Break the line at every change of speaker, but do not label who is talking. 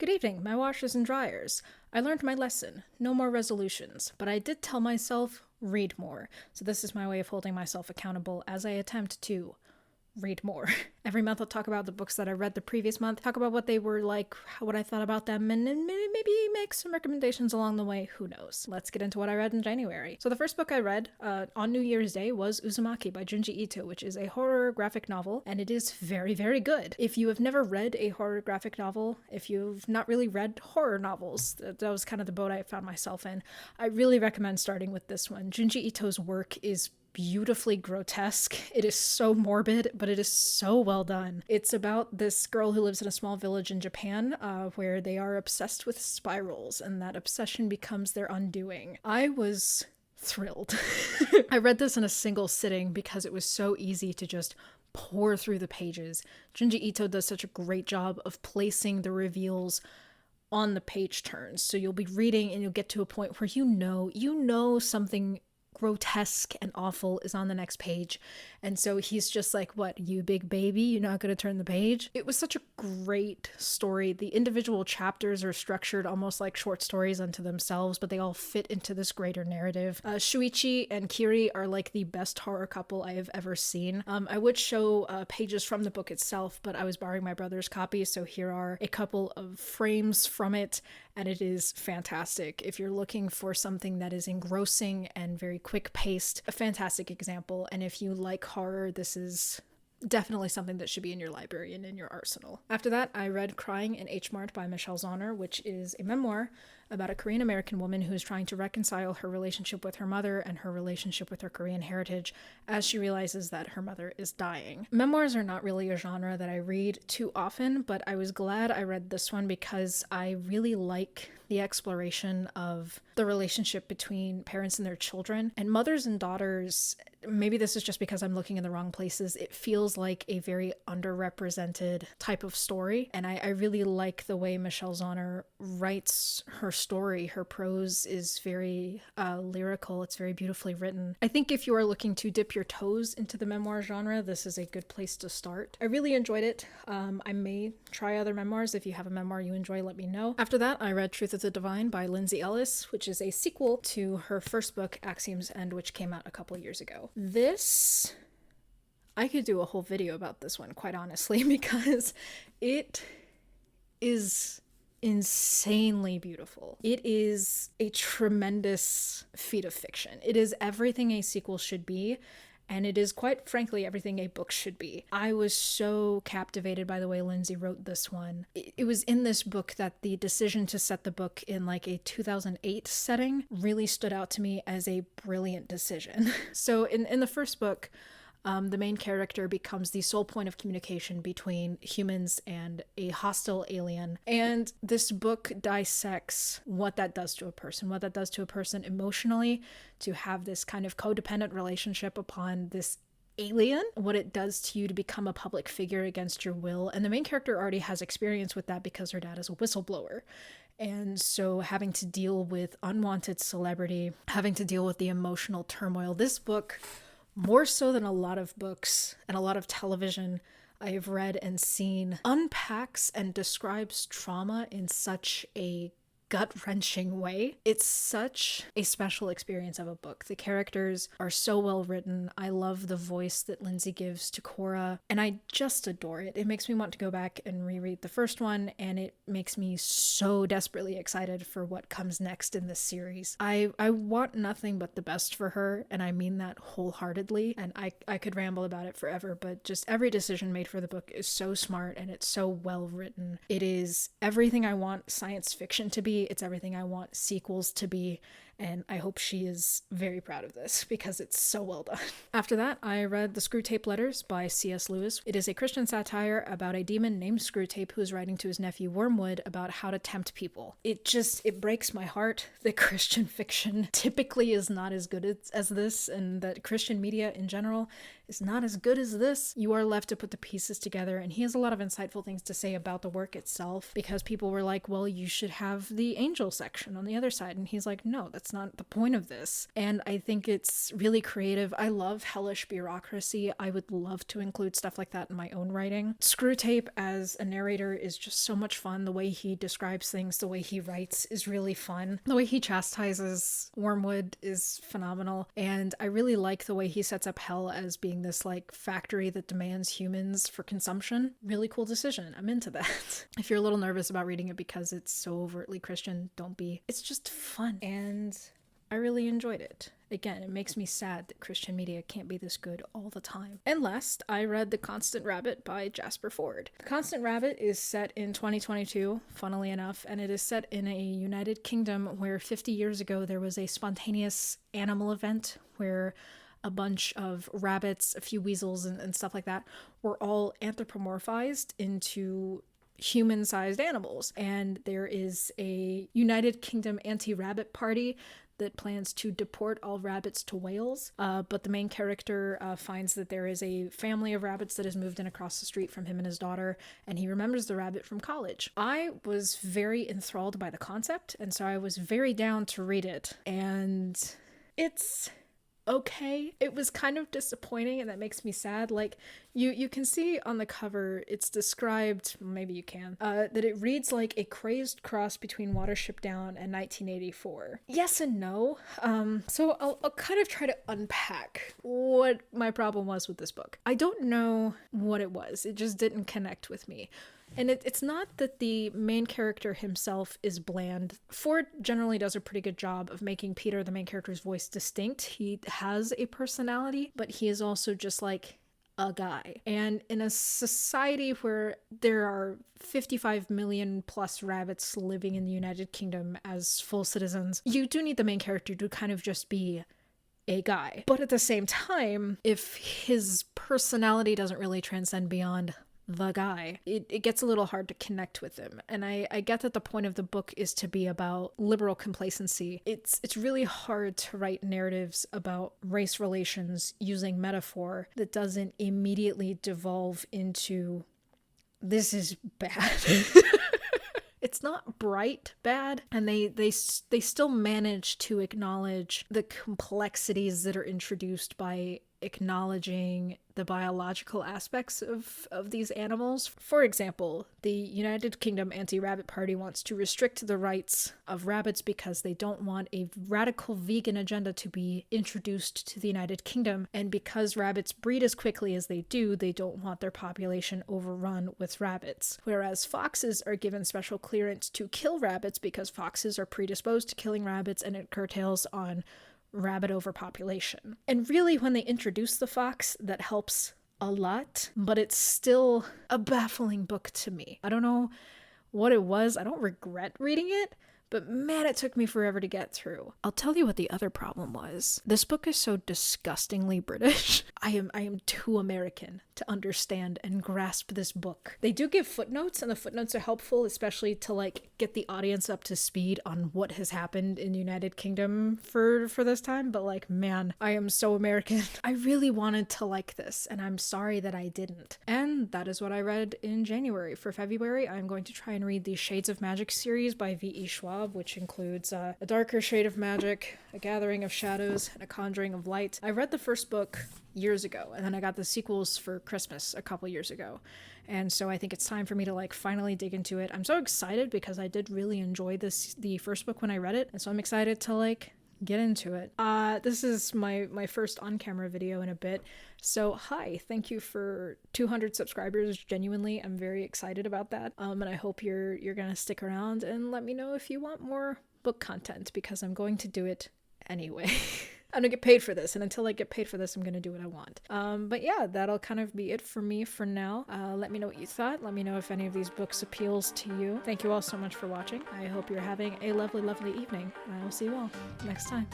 Good evening, my washers and dryers. I learned my lesson. No more resolutions. But I did tell myself, read more. So this is my way of holding myself accountable as I attempt to read more. Every month I'll talk about the books that I read the previous month, talk about what they were like, what I thought about them, and maybe make some recommendations along the way. Who knows? Let's get into what I read in January. So the first book I read on New Year's Day was Uzumaki by Junji Ito, which is a horror graphic novel, and it is very, very good. If you have never read a horror graphic novel, if you've not really read horror novels, that was kind of the boat I found myself in, I really recommend starting with this one. Junji Ito's work is beautifully grotesque. It is so morbid, but it is so well done. It's about this girl who lives in a small village in Japan where they are obsessed with spirals, and that obsession becomes their undoing. I was thrilled. I read this in a single sitting because it was so easy to just pour through the pages. Junji Ito does such a great job of placing the reveals on the page turns. So you'll be reading and you'll get to a point where you know something grotesque and awful is on the next page, and so he's just like, what, you big baby, you're not going to turn the page? It was such a great story. The individual chapters are structured almost like short stories unto themselves, but they all fit into this greater narrative. Shuichi and Kiri are like the best horror couple I have ever seen. I would show pages from the book itself, but I was borrowing my brother's copy, so here are a couple of frames from it, and it is fantastic. If you're looking for something that is engrossing and very quick-paced, a fantastic example. And if you like horror, this is definitely something that should be in your library and in your arsenal. After that, I read Crying in Mart by Michelle Zauner, which is a memoir about a Korean American woman who is trying to reconcile her relationship with her mother and her relationship with her Korean heritage as she realizes that her mother is dying. Memoirs are not really a genre that I read too often, but I was glad I read this one because I really like the exploration of the relationship between parents and their children, and mothers and daughters. Maybe this is just because I'm looking in the wrong places. It feels like a very underrepresented type of story, and I really like the way Michelle Zauner writes her story. Her prose is very lyrical. It's very beautifully written. I think if you are looking to dip your toes into the memoir genre, this is a good place to start. I really enjoyed it. I may try other memoirs. If you have a memoir you enjoy, let me know. After that, I read Truth of the Divine by Lindsay Ellis, which is a sequel to her first book, Axiom's End, which came out a couple years ago. This, I could do a whole video about this one, quite honestly, because it is insanely beautiful. It is a tremendous feat of fiction. It is everything a sequel should be, and it is, quite frankly, everything a book should be. I was so captivated by the way Lindsay wrote this one. It was in this book that the decision to set the book in like a 2008 setting really stood out to me as a brilliant decision. So in the first book, the main character becomes the sole point of communication between humans and a hostile alien. And this book dissects what that does to a person emotionally, to have this kind of codependent relationship upon this alien, what it does to you to become a public figure against your will. And the main character already has experience with that because her dad is a whistleblower. And so having to deal with unwanted celebrity, having to deal with the emotional turmoil, this book, more so than a lot of books and a lot of television I have read and seen, unpacks and describes trauma in such a gut-wrenching way. It's such a special experience of a book. The characters are so well written. I love the voice that Lindsay gives to Cora, and I just adore it. It makes me want to go back and reread the first one, and it makes me so desperately excited for what comes next in this series. I want nothing but the best for her, and I mean that wholeheartedly, and I could ramble about it forever, but just every decision made for the book is so smart, and it's so well written. It is everything I want science fiction to be. It's everything I want sequels to be, and I hope she is very proud of this because it's so well done. After that, I read The Screwtape Letters by C.S. Lewis. It is a Christian satire about a demon named Screwtape who is writing to his nephew Wormwood about how to tempt people. It breaks my heart that Christian fiction typically is not as good as this, and that Christian media in general is not as good as this. You are left to put the pieces together, and he has a lot of insightful things to say about the work itself, because people were like, well, you should have the angel section on the other side, and he's like, no, that's That's not the point of this. And I think it's really creative. I love hellish bureaucracy. I would love to include stuff like that in my own writing. Screwtape as a narrator is just so much fun. The way he describes things, the way he writes is really fun. The way he chastises Wormwood is phenomenal. And I really like the way he sets up hell as being this like factory that demands humans for consumption. Really cool decision. I'm into that. If you're a little nervous about reading it because it's so overtly Christian, don't be. It's just fun. And I really enjoyed it. Again, it makes me sad that Christian media can't be this good all the time. And last, I read The Constant Rabbit by Jasper Fforde. The Constant Rabbit is set in 2022, funnily enough, and it is set in a United Kingdom where 50 years ago there was a spontaneous animal event where a bunch of rabbits, a few weasels, and stuff like that were all anthropomorphized into human-sized animals. And there is a United Kingdom anti-rabbit party that plans to deport all rabbits to Wales, but the main character finds that there is a family of rabbits that has moved in across the street from him and his daughter, and he remembers the rabbit from college. I was very enthralled by the concept, and so I was very down to read it, and it's okay. It was kind of disappointing, and that makes me sad. Like, you can see on the cover, it's described, maybe you can, that it reads like a crazed cross between Watership Down and 1984. Yes and no. So I'll kind of try to unpack what my problem was with this book. I don't know what it was. It just didn't connect with me. And it's not that the main character himself is bland. Fforde generally does a pretty good job of making Peter, the main character's voice, distinct. He has a personality, but he is also just like a guy. And in a society where there are 55 million plus rabbits living in the United Kingdom as full citizens, you do need the main character to kind of just be a guy. But at the same time, if his personality doesn't really transcend beyond the guy, it gets a little hard to connect with him. And I get that the point of the book is to be about liberal complacency. It's really hard to write narratives about race relations using metaphor that doesn't immediately devolve into this is bad. It's not bright bad, and they still manage to acknowledge the complexities that are introduced by acknowledging the biological aspects of these animals. For example, the United Kingdom Anti-Rabbit Party wants to restrict the rights of rabbits because they don't want a radical vegan agenda to be introduced to the United Kingdom, and because rabbits breed as quickly as they do, they don't want their population overrun with rabbits. Whereas foxes are given special clearance to kill rabbits because foxes are predisposed to killing rabbits, and it curtails on rabbit overpopulation. And really, when they introduce the fox, that helps a lot, but it's still a baffling book to me. I don't know what it was. I don't regret reading it, but man, it took me forever to get through. I'll tell you what the other problem was. This book is so disgustingly British. I am too American to understand and grasp this book. They do give footnotes, and the footnotes are helpful, especially to like get the audience up to speed on what has happened in the United Kingdom for this time, but like, man, I am so American. I really wanted to like this, and I'm sorry that I didn't. And that is what I read in January. For February, I'm going to try and read the Shades of Magic series by V.E. Schwab, which includes A Darker Shade of Magic, A Gathering of Shadows, and A Conjuring of Light. I read the first book years ago, and then I got the sequels for Christmas a couple years ago, and so I think it's time for me to like finally dig into it. I'm so excited because I did really enjoy the first book when I read it, and so I'm excited to like get into it. This is my first on-camera video in a bit, so hi, thank you for 200 subscribers. Genuinely, I'm very excited about that, and I hope you're gonna stick around and let me know if you want more book content, because I'm going to do it anyway. I'm gonna get paid for this, and until I get paid for this, I'm gonna do what I want. But yeah, that'll kind of be it for me for now. Let me know what you thought. Let me know if any of these books appeals to you. Thank you all so much for watching. I hope you're having a lovely, lovely evening, and I will see you all next time.